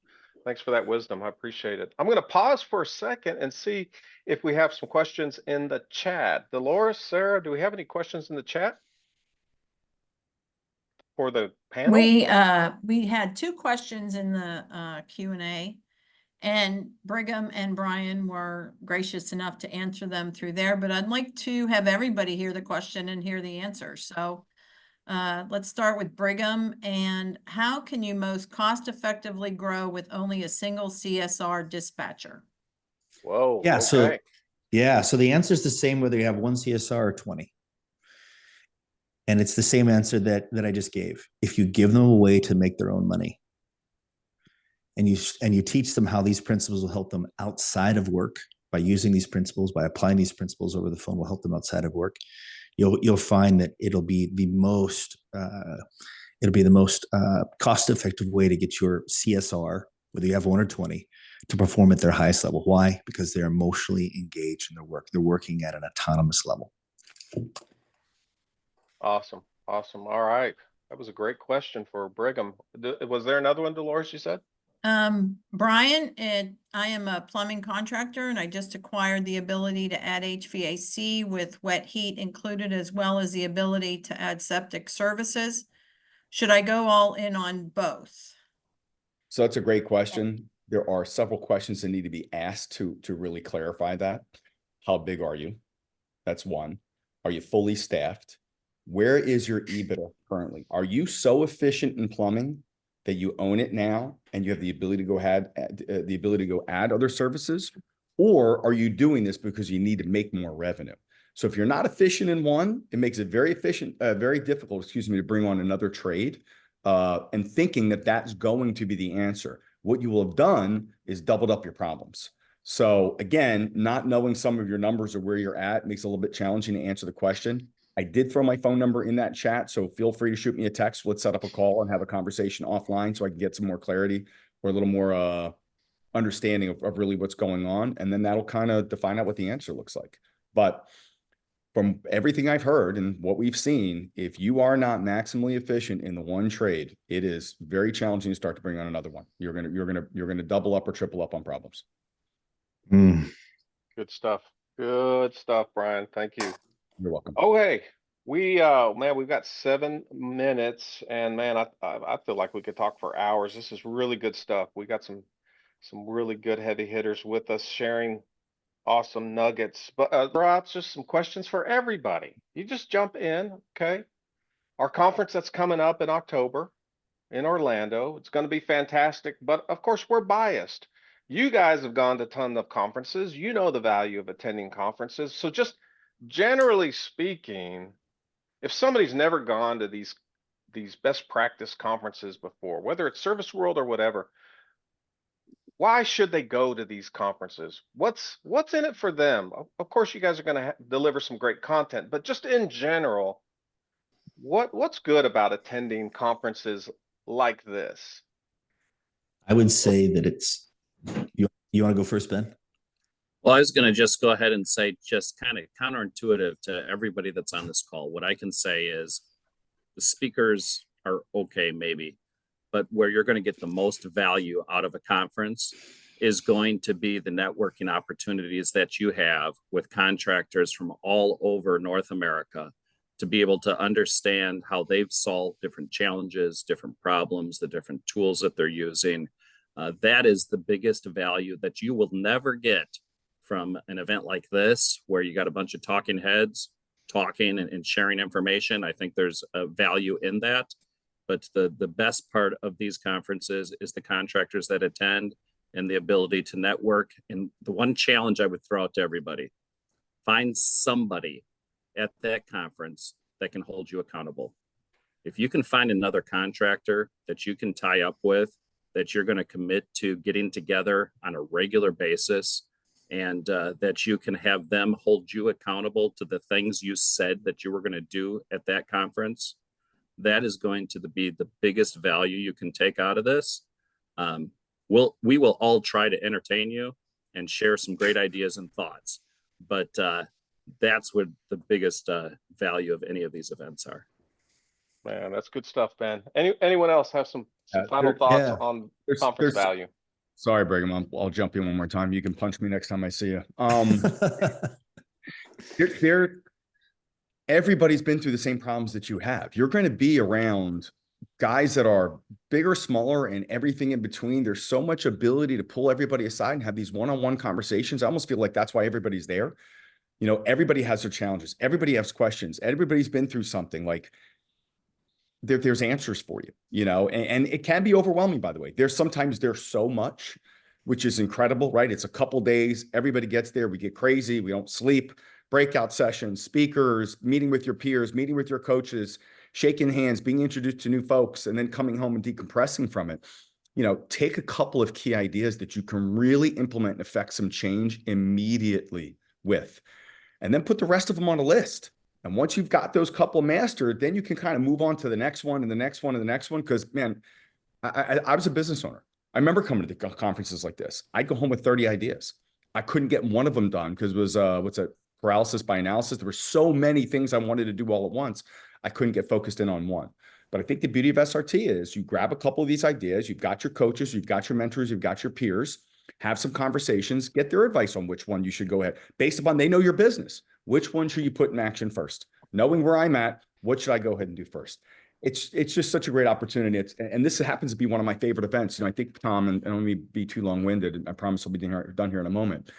Speaker 1: Thanks for that wisdom. I appreciate it. I'm going to pause for a second and see if we have some questions in the chat. Dolores, Sarah, do we have any questions in the chat for the panel?
Speaker 6: We had 2 questions in the Q&A, and Brigham and Brian were gracious enough to answer them through there, but I'd like to have everybody hear the question and hear the answer. So let's start with Brigham. And how can you most cost effectively grow with only a single CSR dispatcher?
Speaker 1: Whoa.
Speaker 2: Yeah.
Speaker 1: Okay.
Speaker 2: So the answer is the same whether you have 1 CSR or 20. And it's the same answer that I just gave. If you give them a way to make their own money, and you teach them how these principles will help them outside of work, by using these principles, by applying these principles over the phone, will help them outside of work, you'll find that it'll be the most cost-effective way to get your CSR, whether you have 1 or 20, to perform at their highest level. Why? Because they're emotionally engaged in their work. They're working at an autonomous level.
Speaker 1: Awesome. Awesome. All right. That was a great question for Brigham. Was there another one, Dolores, you said?
Speaker 6: Brian, I am a plumbing contractor and I just acquired the ability to add HVAC with wet heat included, as well as the ability to add septic services. Should I go all in on both?
Speaker 5: So that's a great question. There are several questions that need to be asked to really clarify that. How big are you? That's one. Are you fully staffed? Where is your EBITDA currently? Are you so efficient in plumbing that you own it now and you have the ability to go add other services? Or are you doing this because you need to make more revenue? So if you're not efficient in one, it makes it very difficult, to bring on another trade and thinking that that's going to be the answer. What you will have done is doubled up your problems. So again, not knowing some of your numbers or where you're at makes it a little bit challenging to answer the question. I did throw my phone number in that chat, so feel free to shoot me a text. Let's set up a call and have a conversation offline so I can get some more clarity or a little more understanding of really what's going on. And then that'll kind of define out what the answer looks like. But from everything I've heard and what we've seen, if you are not maximally efficient in the one trade, it is very challenging to start to bring on another one. You're gonna double up or triple up on problems.
Speaker 1: Good stuff. Good stuff, Brian. Thank you.
Speaker 5: You're welcome.
Speaker 1: Okay. We've got 7 minutes, and man, I feel like we could talk for hours. This is really good stuff. We got some really good heavy hitters with us sharing awesome nuggets. But Rob, just some questions for everybody. You just jump in, okay? Our conference that's coming up in October in Orlando. It's going to be fantastic, but of course we're biased. You guys have gone to a ton of conferences. You know the value of attending conferences. So just generally speaking, if somebody's never gone to these best practice conferences before, whether it's Service World or whatever, why should they go to these conferences? What's in it for them? Of course, you guys are going to deliver some great content, but just in general, what's good about attending conferences like this?
Speaker 2: I would say that it's you want to go first, Ben?
Speaker 3: Well, I was going to just go ahead and say, just kind of counterintuitive to everybody that's on this call. What I can say is the speakers are okay, maybe, but where you're going to get the most value out of a conference is going to be the networking opportunities that you have with contractors from all over North America to be able to understand how they've solved different challenges, different problems, the different tools that they're using. That is the biggest value that you will never get from an event like this, where you got a bunch of talking heads talking and sharing information. I think there's a value in that. But the best part of these conferences is the contractors that attend and the ability to network. And the one challenge I would throw out to everybody, find somebody at that conference that can hold you accountable. If you can find another contractor that you can tie up with, that you're going to commit to getting together on a regular basis, and that you can have them hold you accountable to the things you said that you were going to do at that conference, that is going to be the biggest value you can take out of this. We will all try to entertain you and share some great ideas and thoughts, but that's what the biggest value of any of these events are.
Speaker 1: Man, that's good stuff, Ben. Anyone else have some final thoughts on conference value?
Speaker 5: Sorry, Brigham, I'll jump in one more time. You can punch me next time I see you. Everybody's been through the same problems that you have. You're going to be around guys that are bigger, smaller, and everything in between. There's so much ability to pull everybody aside and have these one-on-one conversations. I almost feel like that's why everybody's there. You know, everybody has their challenges. Everybody has questions. Everybody's been through something. Like there's answers for you, you know, and it can be overwhelming, by the way. There's so much, which is incredible, right? It's a couple days. Everybody gets there. We get crazy. We don't sleep. Breakout sessions, speakers, meeting with your peers, meeting with your coaches, shaking hands, being introduced to new folks, and then coming home and decompressing from it. You know, take a couple of key ideas that you can really implement and affect some change immediately with, and then put the rest of them on a list. And once you've got those couple mastered, then you can kind of move on to the next one and the next one and the next one. Because, man, I was a business owner. I remember coming to the conferences like this. I'd go home with 30 ideas. I couldn't get one of them done because it was, paralysis by analysis. There were so many things I wanted to do all at once. I couldn't get focused in on one. But I think the beauty of SRT is you grab a couple of these ideas, you've got your coaches, you've got your mentors, you've got your peers, have some conversations, get their advice on which one you should go ahead based upon they know your business. Which one should you put in action first? Knowing where I'm at, what should I go ahead and do first? It's just such a great opportunity. And this happens to be one of my favorite events. You know, I think, Tom, and I don't mean to be too long-winded, I promise I'll be done here in a moment.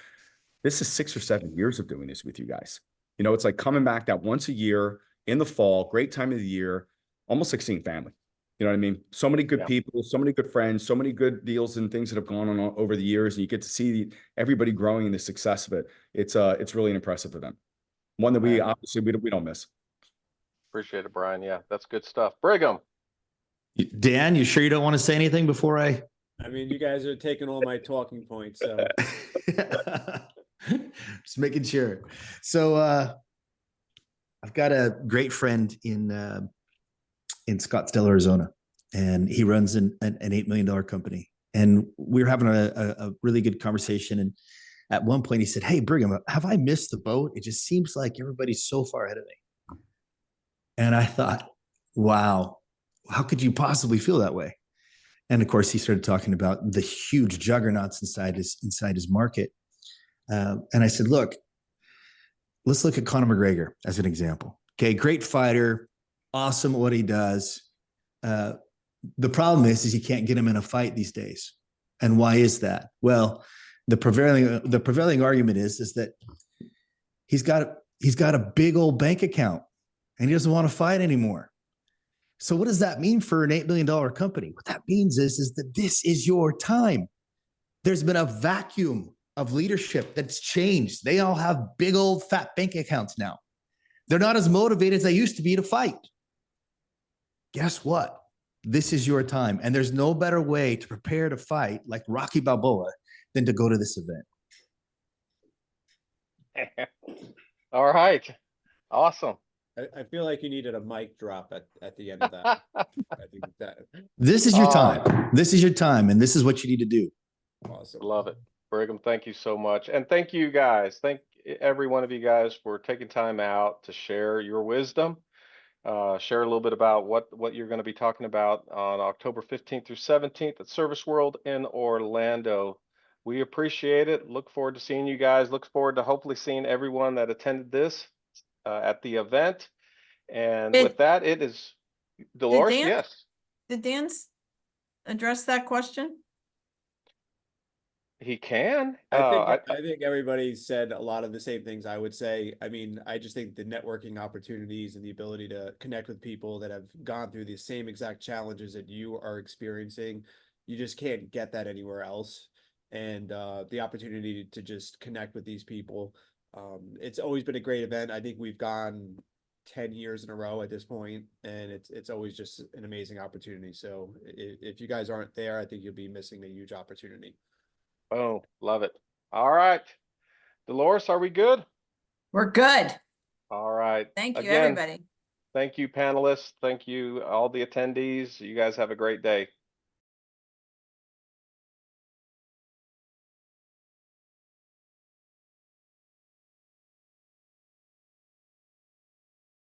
Speaker 5: This is 6 or 7 years of doing this with you guys. You know, it's like coming back that once a year in the fall, great time of the year, almost like seeing family. You know what I mean? So many good people, so many good friends, so many good deals and things that have gone on over the years. And you get to see everybody growing and the success of it. It's really an impressive event. One that we obviously we don't miss.
Speaker 1: Appreciate it, Brian. Yeah, that's good stuff. Brigham.
Speaker 2: Dan, you sure you don't want to say anything before I
Speaker 4: mean, you guys are taking all my talking points, so
Speaker 2: just making sure. So I've got a great friend in Scottsdale, Arizona, and he runs an $8 million company. And we were having a really good conversation. And at one point he said, "Hey, Brigham, have I missed the boat? It just seems like everybody's so far ahead of me." And I thought, wow, how could you possibly feel that way? And of course, he started talking about the huge juggernauts inside his market. And I said, look, let's look at Conor McGregor as an example. Okay, great fighter, awesome at what he does. The problem is he can't get him in a fight these days. And why is that? Well, the prevailing argument is that he's got a big old bank account and he doesn't want to fight anymore. So what does that mean for an $8 million company? What that means is that this is your time. There's been a vacuum of leadership that's changed. They all have big old fat bank accounts now. They're not as motivated as they used to be to fight. Guess what? This is your time. And there's no better way to prepare to fight like Rocky Balboa than to go to this event.
Speaker 1: All right. Awesome.
Speaker 4: I feel like you needed a mic drop at the end of that. I think that
Speaker 2: This is your time. This is your time. And this is what you need to do.
Speaker 4: awesome.
Speaker 1: Love it. Brigham, thank you so much. And thank you guys. Thank every one of you guys for taking time out to share your wisdom. Share a little bit about what you're going to be talking about on October 15th through 17th at Service World in Orlando. We appreciate it. Look forward to seeing you guys. Look forward to hopefully seeing everyone that attended this at the event. And with that, it is Dolores.
Speaker 6: Dan,
Speaker 1: yes.
Speaker 6: Did Dan address that question?
Speaker 1: He can.
Speaker 4: I think everybody said a lot of the same things I would say. I mean, I just think the networking opportunities and the ability to connect with people that have gone through the same exact challenges that you are experiencing, you just can't get that anywhere else. And the opportunity to just connect with these people, it's always been a great event. I think we've gone 10 years in a row at this point, and it's always just an amazing opportunity. So if you guys aren't there, I think you'll be missing a huge opportunity.
Speaker 1: Oh, love it. All right. Dolores, are we good?
Speaker 6: We're good.
Speaker 1: All right.
Speaker 6: Thank you,
Speaker 1: Again,
Speaker 6: everybody.
Speaker 1: thank you, panelists. Thank you, all the attendees. You guys have a great day.